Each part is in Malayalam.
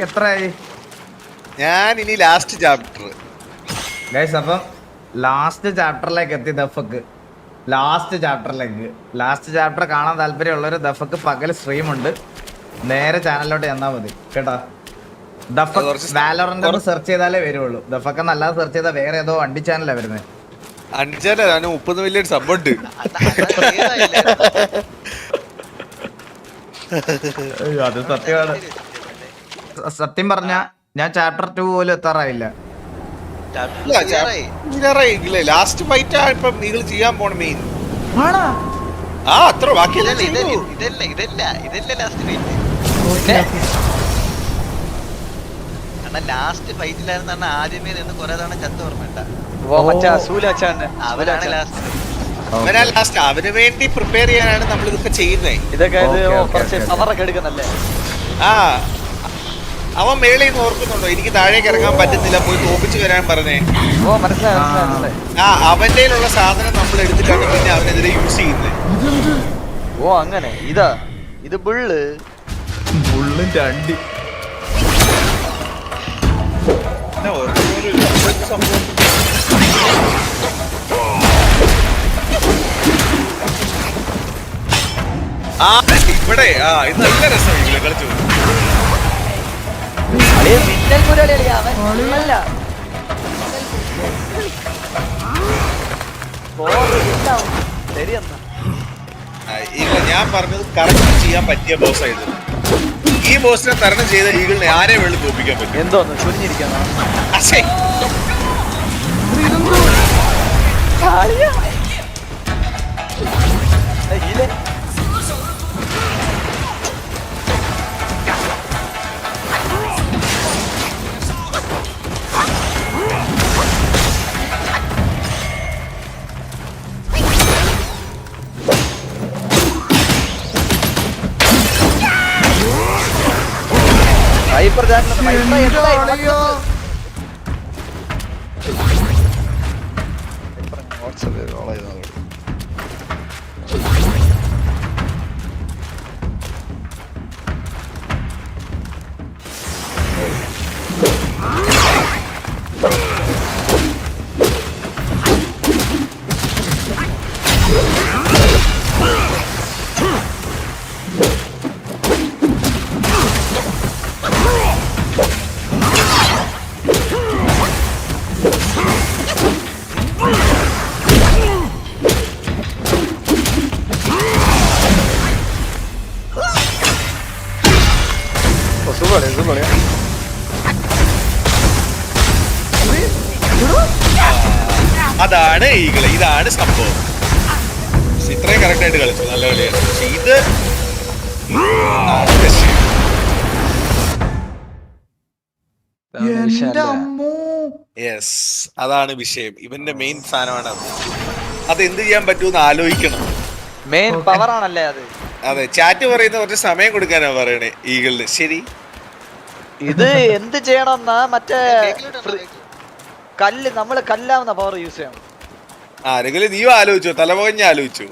എത്രയായി? ഞാൻ ഇനി ലാസ്റ്റ് ചാപ്റ്റർ ഗൈസ്, അപ്പം ലാസ്റ്റ് ചാപ്റ്ററിലേക്ക് എത്തി ദഫക്ക്. ലാസ്റ്റ് ചാപ്റ്റർ കാണാൻ താല്പര്യമുള്ളവര് ദഫക്ക് പകൽ സ്ട്രീം ഉണ്ട്, നേരെ ചാനലിലോട്ട് ചെന്നാ മതി കേട്ടോ. ദഫക്ക് വാലോറന്റ് എന്ന് സെർച്ച് ചെയ്താലേ വരുള്ളൂ. ദഫക്ക് എന്നല്ലാതെ സെർച്ച് ചെയ്താൽ വേറെ ഏതോ വണ്ടി ചാനലാണ് വരുന്നത്. 30 മില്യൺ സബ്ബുണ്ട്. അത് സത്യമാണ്. സത്യം പറഞ്ഞ ഞാൻ ചാപ്റ്റർ 2 പോലും എത്താറായില്ല. ലാസ്റ്റ് ഫൈറ്റ് ഇപ്പം നിങ്ങൾ ചെയ്യാൻ പോണ മെയിൻ അത്ര ബാക്കിയല്ല. ലാസ്റ്റ് ഫൈറ്റിലായിരുന്നു ആദ്യമേ നിന്ന് കുറെ തവണ ചത്ത് ഓർമ്മ. അവരാണ് ലാസ്റ്റ് അവന് വേണ്ടി പ്രിപ്പയർ ചെയ്യാനാണ് നമ്മൾ ഇതൊക്കെ ചെയ്യുന്നത്. അവൻ മേളിൽ നിന്ന് ഓർക്കുന്നുണ്ടോ എനിക്ക് താഴേക്ക് ഇറങ്ങാൻ പറ്റുന്നില്ല, പോയി തോപ്പിച്ച് വരാൻ പറഞ്ഞേ. അവന്റെ ഉള്ള സാധനം നമ്മൾ എടുത്തിട്ടാണ് പിന്നെ അവനെതിരെ യൂസ് ചെയ്യുന്നത്. അങ്ങനെ ഇതാ ഇത് ബുള്ളും രണ്ട് ഇവിടെ ഇത് നല്ല രസമില്ല കളിച്ചു. ഞാൻ പറഞ്ഞത് കറക്റ്റ് ചെയ്യാൻ പറ്റിയ ബോസ് ആയത്. ഈ ബോസിനെ തരണം ചെയ്ത ഈഗിളിനെ ആരെ വേണ്ടി തോപ്പിക്കാൻ പറ്റും? എന്തോന്ന് ചുരിഞ്ഞിരിക്കാന്നോ? ഹൈപ്പർ അതാണ് ഈകള്, ഇതാണ് സംഭവം. ഇത്രയും കറക്റ്റ് ആയിട്ട് കളിച്ചു, നല്ല കളിയാണ്. പക്ഷെ ഇത് യെസ്, അതാണ് വിഷയം. ഇവന്റെ മെയിൻ സാധനമാണ് അത്. അത് എന്ത് ചെയ്യാൻ പറ്റുമെന്ന് ആലോചിക്കണം. മെയിൻ പവർ ആണല്ലേ അത്. അതെ, ചാറ്റ് പറയുന്ന കുറച്ച് സമയം കൊടുക്കാനാ പറയണേ ഈഗിളിന്. ശരി, ഇത് എന്ത് ചെയ്യണമെന്നാ മറ്റേ കല്ല് നമ്മള് കല്ലാവുന്ന പവർ യൂസ് ചെയ്യണം. ആരെങ്കിലും നീ ആലോചിച്ചോ? തലമുകഞ്ഞ ആലോചിച്ചു.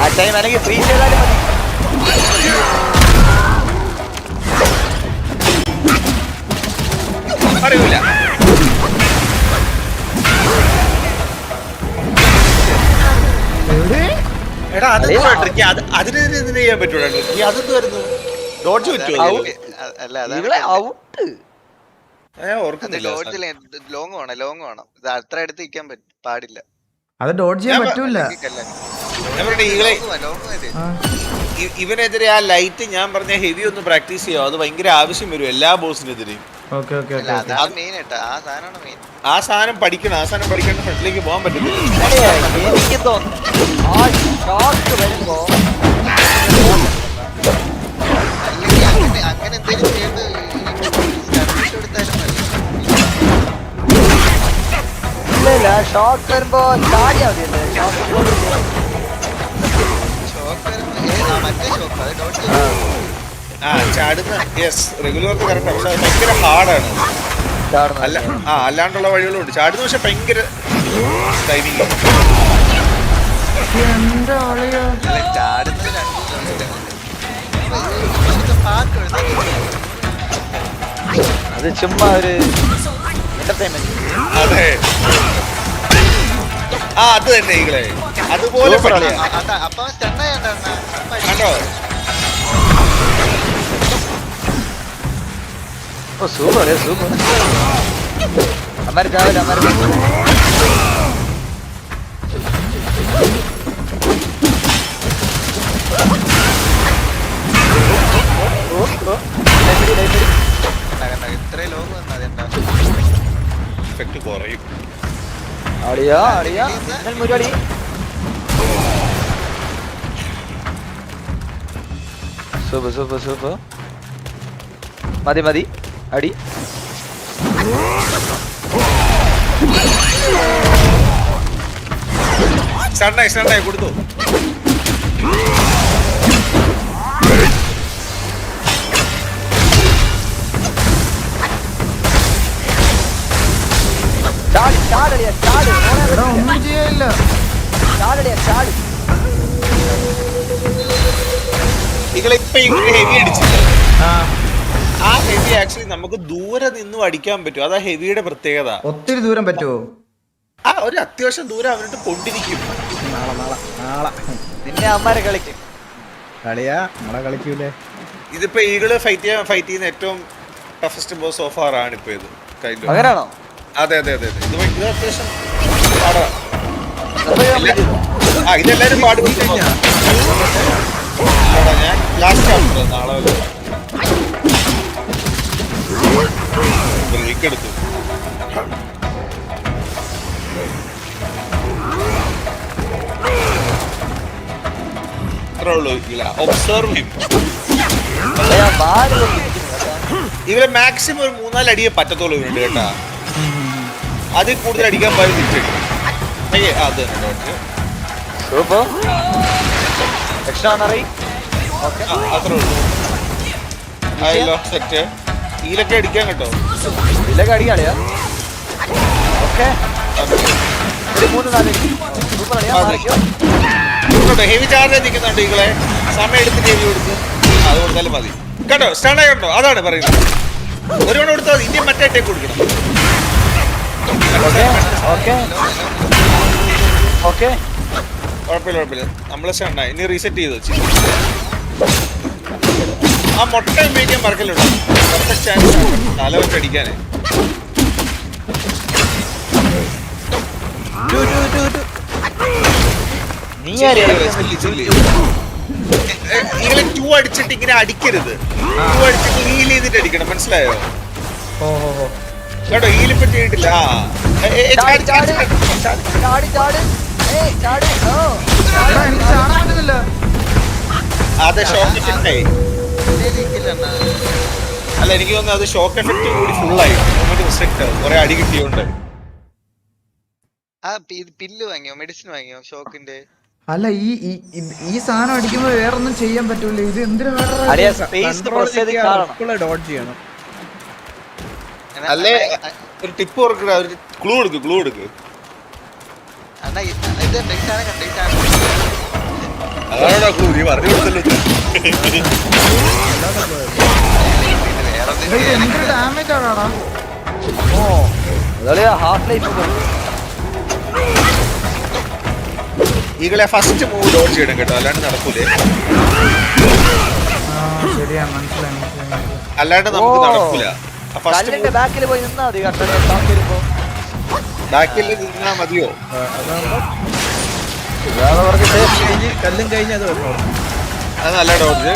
ആ ടൈം അല്ലെങ്കിൽ ഫ്രീ ചെയ്താലും മതി. അറിയില്ല. എടാ അതിനെതിരെ എന്തിനു ചെയ്യാൻ പറ്റൂടാ? അതെന്ത് വരുന്നു? ഡോഡ്ജ് പറ്റുമോ? ലോങ് വേണം. ഇത് അത്ര അടുത്ത് നിൽക്കാൻ പാടില്ല. അത് ഡോഡ്ജ് ചെയ്യാൻ പറ്റൂല. ഇവനെതിരെ ആ ലൈറ്റ് ഞാൻ പറഞ്ഞ ഹെവി ഒന്ന് പ്രാക്ടീസ് ചെയ്യാം. അത് ഭയങ്കര ആവശ്യം വരും എല്ലാ ബോസിനെതിരെയും. ആ സാധനം പഠിക്കണം. ആ സാധനം പഠിക്കേണ്ട ഫ്രണ്ടിലേക്ക് പോകാൻ പറ്റുന്നില്ല. എനിക്ക് തോന്നുന്നു അങ്ങനെ എന്തെങ്കിലും ചെയ്ത് ഷോക്ക് വരുമ്പോ ചാടിയാ മതിയല്ലേ? ചാടുന്ന യെസ് റെഗുലർക്ക് കറക്റ്റ്. പക്ഷെ ഭയങ്കര ഹാർഡാണ്. അല്ലാണ്ടുള്ള വഴികളും ഉണ്ട്. ചാടുന്ന പക്ഷെ ഭയങ്കര ടൈമിങ് എന്താ ആളിയാ ചാടുന്നത് അത് ചുമ്മാ ഒരു എന്റർടൈൻമെന്റ്. അതെ ആ അത് തന്നെ ഈകളെ അതുപോലെ Super കളിയാ. അപ്പൊ സ്റ്റണ്ണായണ്ട കണ്ടോ ഓ സൂപ്പർ സൂപ്പർ. അമർ ചാവൽ അമർ ഇത്രയും ലോങ് വന്നു അതെന്താ എഫക്ട് കുറയും. അടിയാ അടിയാ ഞാൻ മുരുവാടി. Super super super. മതി മതി അടി. സ്റ്റണ്ണായി കൊടുത്തു. ചാടി ചാടടിയാ ചാട്. എടാ ഒന്നും ചെയ്യാനില്ല ചാടടിയാ ചാട്. ഈകളെ ഇപ്പൊ ഹെവി അടിച്ചില്ല. ആ ആ ഹെവി ആക്ച്വലി നമുക്ക് ദൂരെ നിന്നും അടിക്കാൻ പറ്റും. അതാ ഹെവിയുടെ പ്രത്യേകത. ഒത്തിരി ദൂരം പറ്റുമോ ആ ഒരു അത്യാവശ്യം ദൂരം അവരിട്ട് കൊണ്ടിരിക്കും. നാളെ നിന്നെ അമ്മാരെ കളിക്കും. കളിയാ നമ്മളെ കളിക്കൂലേ ഇതിപ്പോ ഈകള് ഫൈറ്റ് ചെയ്യുന്ന ഏറ്റവും ടഫസ്റ്റ് ബോസ് ഓഫ് ആർ ആണ് ഇപ്പൊ ഇത്. കൈൻഡ് അങ്ങനാണോ? അതെ ഇത് അത്യാവശ്യം പാടാണ്. അപ്പൊ ഞാൻ വിളിക്കുന്നു. ആ ഇതെല്ലാരും പാടുപിടിച്ചു. ഞാൻ ലാസ്റ്റ് ചാപ്റ്റർ നാളെ ബ്രേക്ക് എടുത്തു. അത്രേ ഉള്ളൂ. ഒബ്സർവ് ചെയ്യും. അപ്പൊ ഞാൻ വാല് കൊണ്ടിരിക്കുന്നു കേട്ടോ. ഇവരെ മാക്സിമം ഒരു 3-4 അടിയെ പറ്റത്തുള്ളൂ ഇവരുണ്ട് കേട്ടാ. അതിൽ കൂടുതൽ അടിക്കാൻ പറ്റില്ല. അത് തന്നെ doctor. Super extraordinary. Okay അത്രേ ഉള്ളൂ. ആയല്ലോ സെറ്റ്. ഈലൊക്കെ അടിക്കാൻ കേട്ടോ. ഇതിലൊക്കെ അടിക്കാളിയാ. ഓക്കെ ഒരു 3-4 സൂപ്പർ അടിയാ. മാറിക്കോ. ഹെവി ചാർജ് നിൽക്കുന്നുണ്ട് ഈകളെ. സമയം എടുത്തിട്ട് ഹെവി കൊടുത്ത് അത് കൊടുത്താലും മതി കേട്ടോ. സ്റ്റാൻഡായി കേട്ടോ. അതാണ് പറയുന്നത്. ഒരു മണി കൊടുത്താൽ മതി. ഇനിയും മറ്റേ ടേക്ക് കൊടുക്കണം. ഓക്കെ ഓക്കെ കുഴപ്പമില്ല നമ്മളെ സ്റ്റാൻഡായി. ഇനി റീസെറ്റ് ചെയ്ത് വെച്ചു. ആ മുട്ട ഉപയോഗിക്കാൻ മറക്കലുണ്ടോ? പെർഫെക്റ്റ് ചാൻസ് തല വെച്ച് അടിക്കാനേ. നീ ആരെയാ ഇങ്ങനെ 2 അടിച്ചിട്ട് ഇങ്ങനെ അടിക്കരുത്. 2 അടിച്ചിട്ട് ഹീൽ ചെയ്തിട്ട് അടിക്കണം. മനസ്സിലായോ? ഓ കേട്ടോ ഹീലിപ്പോ ചെയ്തിട്ടില്ല. ചാടി ചാട് ചാടി ചാട്. ഏയ് ചാട്. ഓ എടാ എനിക്ക് ചാടാൻ പറ്റുന്നില്ല അതെ ഷോക്ക് എഫക്റ്റ് ആയി. അല്ല എനിക്ക് തോന്നുന്നു അത് ഷോക്ക് എഫക്റ്റ് കൂടി ഫുള്ളായി. റിസ്ട്രിക്ട് കുറെ അടി കിട്ടിയോണ്ട്. ആ പില്ല് വാങ്ങിയോ മെഡിസിൻ വാങ്ങിയോ ഷോക്കിന്റെ? അല്ല ഈ സാധനം അടിക്കുമ്പോ വേറൊന്നും ചെയ്യാൻ പറ്റൂല. ഇത് എന്തിനു അടിയാ സ്പേസ് പ്രസ് ചെയ്ത് കാണണം. ഡോഡ്ജ് ചെയ്യണം. അല്ലേ ഒരു ടിപ്പ് കൊടുക്കണ. ഒരു ക്ലൂ എടുക്ക്. അണ്ണാ ഇത് ഡേറ്റാണ് കണ്ടേറ്റാണ്. അതാണോ ക്ലൂ? നീ പറഞ്ഞു കൊടുത്തല്ലോ. എടാ, ഇത് എന്തൊരു ഡാമേജ് ആണാടാ. ഓ അതളിയാ ഹാഫ് ലൈഫ്. ഈകളെ ഫസ്റ്റ് മൂവ് ഡോഡ്ജ് ചെയ്യണം കേട്ടോ. അല്ലാണ്ട് നടക്കൂലേ. ശരിയാ മനസ്സിലായി. അല്ലാണ്ട് നമുക്ക് നടക്കൂല. ഫസ്റ്റ് കല്ലിന്റെ ബാക്കിൽ പോയി നിന്നാ മതി കണ്ടോ. ബാക്കിൽ നിന്നാ മതിയോ? കല്ലും കഴിഞ്ഞത് അത് നല്ല ഡോഡ്ജ്.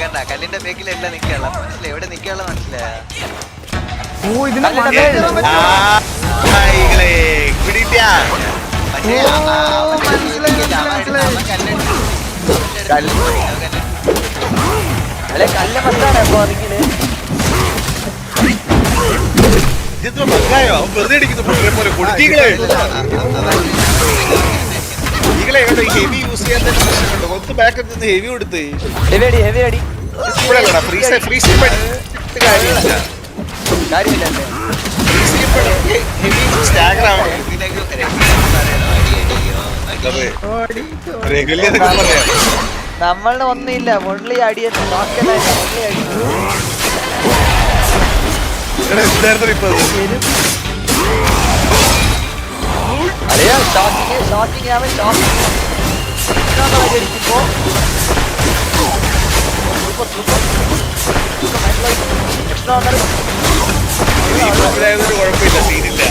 കണ്ട കല്ലിന്റെ ബേക്കിലല്ല നിക്കാനുള്ള മനസ്സിലായി. എവിടെ നിക്കാനുള്ള മനസ്സിലായ? ഓ ഇതിനെ കല്ലിന്റെ മണ്ടയിൽ മേളില്. കയറാൻ പറ്റുമോ? ഈകളെ പിടിക്കാ. മറ്റേ അല്ലെ കല്ല് മസ്റ്റാണ് അപ്പൊ അതിങ്ങനെ. ഇതെന്തോ മക്കായോ? അവൻ വെറുതെ അടിക്കുന്നു പോലെ കൊടുത്തീകളെ. ഈകളെ കേട്ടോ ഈ ഹെവി യൂസ് ചെയ്യാൻ തന്നെ പ്രശ്നമുണ്ടോ? ഒന്ന് ബാക്കിൽ നിന്ന് ഹെവി കൊടുത്ത് ഹെവി അടി ഇപ്പോഴല്ലടാ ഫ്രീസ് കാര്യമില്ല. കാര്യമില്ല. ഹെവി സ്റ്റാഗർ ആവണം. റെഗുലർ പറയാം. നമ്മളുടെ ഒന്നുമില്ല ഒൺലി അടിയൻ ഒൺലി അടി അല്ലയോ ഷോട്ടിങ് അവൻ ഷോട്ടിങ് അടിക്കുമ്പോ കുഴപ്പമില്ല, സീനില്ല.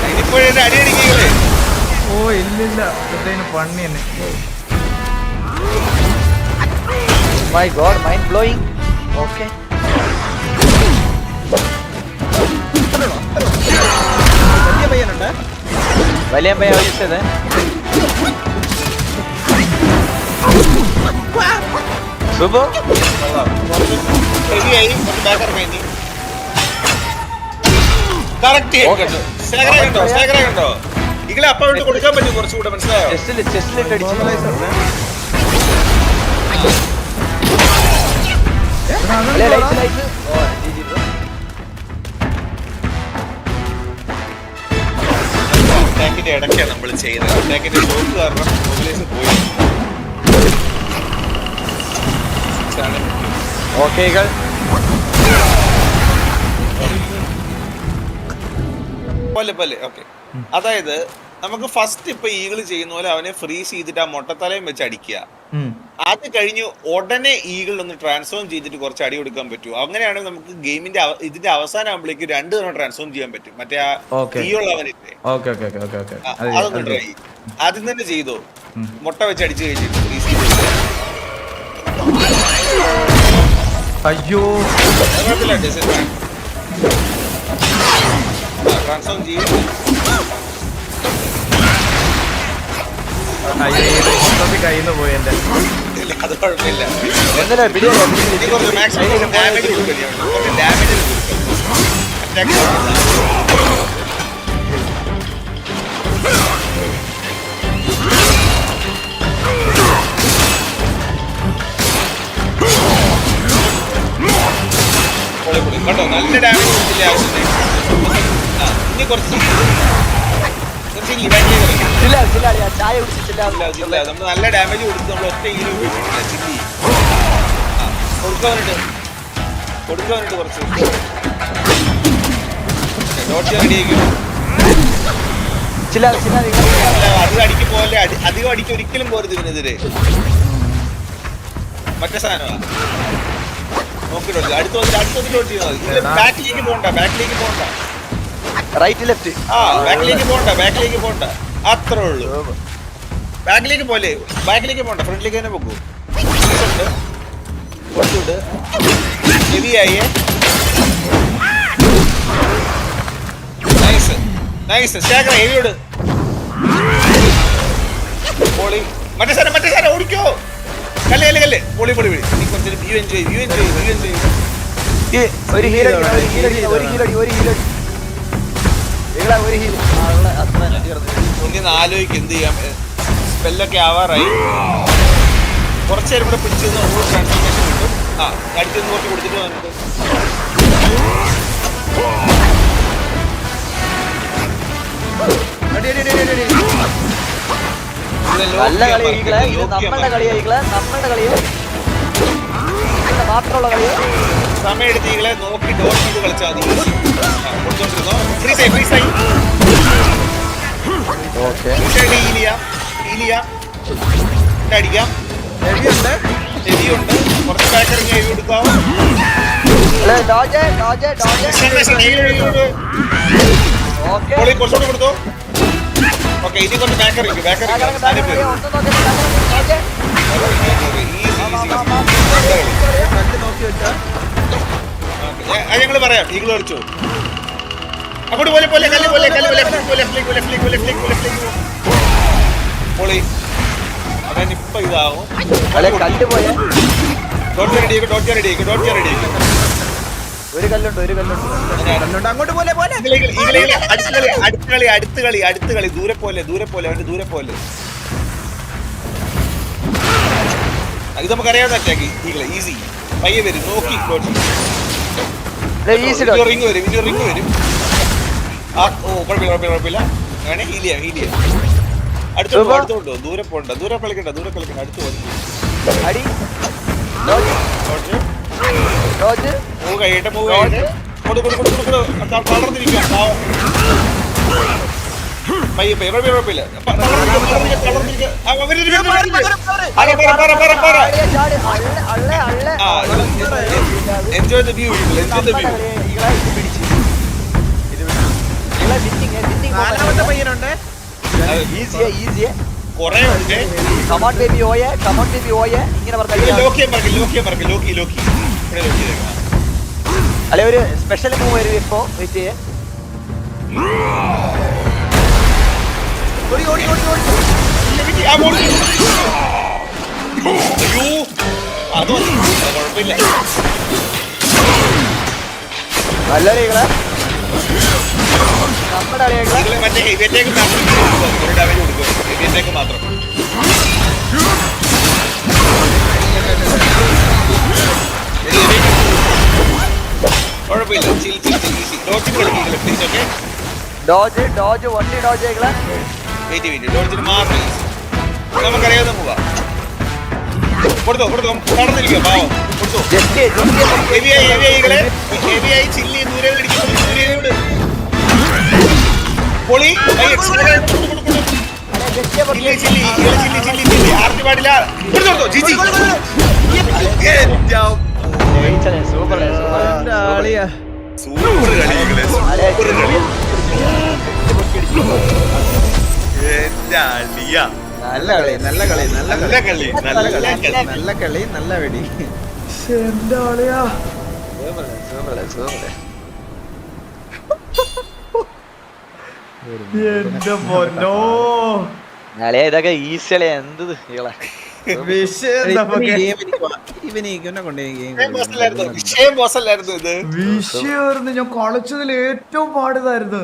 ഇനിയിപ്പോഴേ അടി അടിക്കുകയല്ലേ. ഓ ഇല്ലില്ല, പണി തന്നെ. My God, mind blowing. Okay വലിയ പയ്യ വിളിച്ചത് സുബോ റെഡിയായി. കുറച്ച് ബാക്കർ കഴിഞ്ഞു. കറക്റ്റ് കണ്ടോ, സ്റ്റാഗർ കണ്ടോ. ഇങ്ങളെ അപ്പം വിട്ട് കൊടുക്കാൻ പറ്റും കുറച്ചുകൂടെ, മനസ്സിലായോ? ചെസ്റ്റിലിട്ട് അടിച്ചു. അറ്റാക്കിന്റെ ഇടയ്ക്കാണ് നമ്മൾ ചെയ്യുന്നത്. അറ്റാക്കിന്റെ ഷോക്ക് കാരണം മൊബൈലേഴ്സ് പോയി. ഓക്കേകൾ പോലെ ഓക്കെ. അതായത് നമുക്ക് ഫസ്റ്റ് ഇപ്പൊ ഈഗിൾ ചെയ്യുന്ന പോലെ അവനെ ഫ്രീസ് ചെയ്തിട്ട് ആ മൊട്ടത്തലയും വെച്ച് അടിക്കുക. അത് കഴിഞ്ഞ് ഉടനെ ഈഗിൾ ഒന്ന് ട്രാൻസ്ഫോം ചെയ്തിട്ട് കുറച്ച് അടി കൊടുക്കാൻ പറ്റും. അങ്ങനെയാണെങ്കിൽ നമുക്ക് ഗെയിമിന്റെ ഇതിന്റെ അവസാനം ആകുമ്പോഴേക്ക് 2 തവണ ട്രാൻസ്ഫോം ചെയ്യാൻ പറ്റും. മറ്റേ ആ തീയുള്ളവനില്ലേ, അതൊന്ന് ട്രൈ ആദ്യം തന്നെ ചെയ്തോ. മുട്ട വെച്ച് അടിച്ചു കഴിഞ്ഞിട്ട് ഫ്രീസ് ചെയ്തിട്ട് അയ്യോ ട്രാൻസ്ഫോം ചെയ്യും. കയ്യിൽ പോയി എന്റെ. അത് കുഴപ്പമില്ല. കേട്ടോ, നല്ല ഡാമേജ് കൊടുത്തില്ല ആവശ്യത്തിന്. ഇനി കുറച്ച് നമ്മൾ നല്ല ഡാമേജ് കൊടുത്ത് നമ്മൾ ഒറ്റ ഈര് ഉപയോഗിച്ചിട്ടില്ല. ചില്ലി കൊടുക്കാനിട്ട് കുറച്ച് റെഡിയാക്കും. അത് അടിക്ക് പോലെ അധികം അടിക്ക് ഒരിക്കലും പോരുത് ഇതിനെതിരെ. മറ്റേ സാധനമാണ് നോക്കിട്ടോ. അടുത്ത ഡോട്ട് ചെയ്താൽ മതി. ബാക്കിലേക്ക് പോകണ്ട റൈറ്റ് ലെഫ്റ്റ്. ബാക്കിലേക്ക് പോണ്ട അത്രേ ഉള്ളൂ. ബാക്കിലേക്ക് പോണ്ട, ഫ്രണ്ടിലേക്ക് തന്നെ പോകൂ. കുറച്ചുകൂടെ ഹെവിയായി. നൈസ് സ്റ്റാഗർ ഹെവിയോട്. പോളി മറ്റേ സാധനം ഓടിക്കോ. കല്ല് പൊളി നീ കുറച്ച് വ്യൂ എൻജോയ് ഒരു ഹീലടി. ഒന്ന് ആലോചിക്കും എന്ത് ചെയ്യാം. സ്പെല്ലൊക്കെ ആവാറായി. കുറച്ച് നേരം കൂടെ പിടിച്ച് ട്രാൻസ്ഫോർമേഷൻ കിട്ടും. അടുത്ത് കുറച്ച് കൊടുത്തിട്ട് വന്നിട്ട് നല്ല കളി നമ്മളുടെ കളിയായിക്കളെ മാത്രമുള്ള കളിയോ. സമയം എടുത്ത് ഈകളെ നോക്കി ഡോട്ട് ചെയ്ത് കളിച്ചാൽ മതി. കൊടുത്തോണ്ടിരുന്നോ. അടിക്കാം. ഹെവിയുണ്ട്. കുറച്ച് ബാക്കറിങ് ഹെവി കൊടുക്കാം. കുറച്ചുകൂടെ കൊടുത്തോ. ഓക്കെ, ഇനി കൊണ്ട് ബാക്കറിങ് ഞങ്ങൾ പറയാം. ഈഗിൾ കളിച്ചോ. അങ്ങോട്ട് പോലെ പൊളി. അവനിപ്പോ ഇതാവും. ഒരു കല്ലുണ്ട് അങ്ങോട്ട് പോലെ അടുത്ത കളി ദൂരെ പോലെ അവന്റെ ദൂരെ പോലെ. ഇത് നമുക്കറിയാവുന്ന അറ്റാക്ക്. ഈസി പയ്യെ വരും. നോക്കി റിങ് വരും. ഓ കുഴപ്പമില്ല വേണേ ഹീൽ ചെയ്യാം അടുത്തോട്ടോ ദൂരെ പോണ്ട ദൂരെ കളിക്കണ്ട അടുത്ത് അടി ഡോജ് ഡോജ് മൂവ് കഴിയട്ടെ വളർന്നിരിക്കാം കുഴപ്പമില്ല എൻജോയ് ദ വ്യൂ നാലാമത്തെ പയ്യനുണ്ട്. ഈസിയെ കൊറേ ഉണ്ട് കമോൺ ബേബി ഓയെ ഇങ്ങനെ പറഞ്ഞാൽ ലോക്കി ഇവിടെ ലോക്കി അല്ലെ ഒരു സ്പെഷ്യൽ മൂവ് വരും ഇപ്പൊ വെയിറ്റ് ചെയ്യേ അയ്യോ അതോ കുഴപ്പമില്ല നല്ല കളികളെ നമ്മുടെ കളികളെ മറ്റേ ഹെവിയറ്റേക്ക് മാത്രം ഡാമേജ് കൊടുക്കും ഹെവിയറ്റേക്ക് മാത്രം കുഴപ്പമില്ല ഈസി ഡോജ് കളിക്കുക പ്ലീസ് ഓക്കെ ഡോജ് വണ്ടി ഡോജ് കളികളെ വെയിറ്റ് ഡോജിന് മാത്രം നമുക്കറിയാവുന്ന പോവാ കൊടുത്തോ കടന്നിരിക്കുക പാവം കൊടുത്തോ ഹെവിയായി ചില്ലി ദൂരെ പൊളി ചില്ലി ആർത്തി പാടില്ല കൊടുത്തോ ജിജി സൂപ്പർ ആളിയാ. സൂപ്പർ കളികളെ സൂപ്പർ കളി എന്റെ അളിയ നല്ല കളി നല്ല കളി നല്ല കളി നല്ല കളി നല്ല വെടി. എന്താ ആളിയാ. എന്റെ പൊന്നോ ഇതൊക്കെ ഈസിയല്ലേ എന്ത് വിഷയം ഇവനെ കൊണ്ടേ വിഷയം മോശമല്ലായിരുന്നു ഇത് വിഷയമായിരുന്നു. ഞാൻ കളിച്ചതിൽ ഏറ്റവും പാടിയതായിരുന്നു.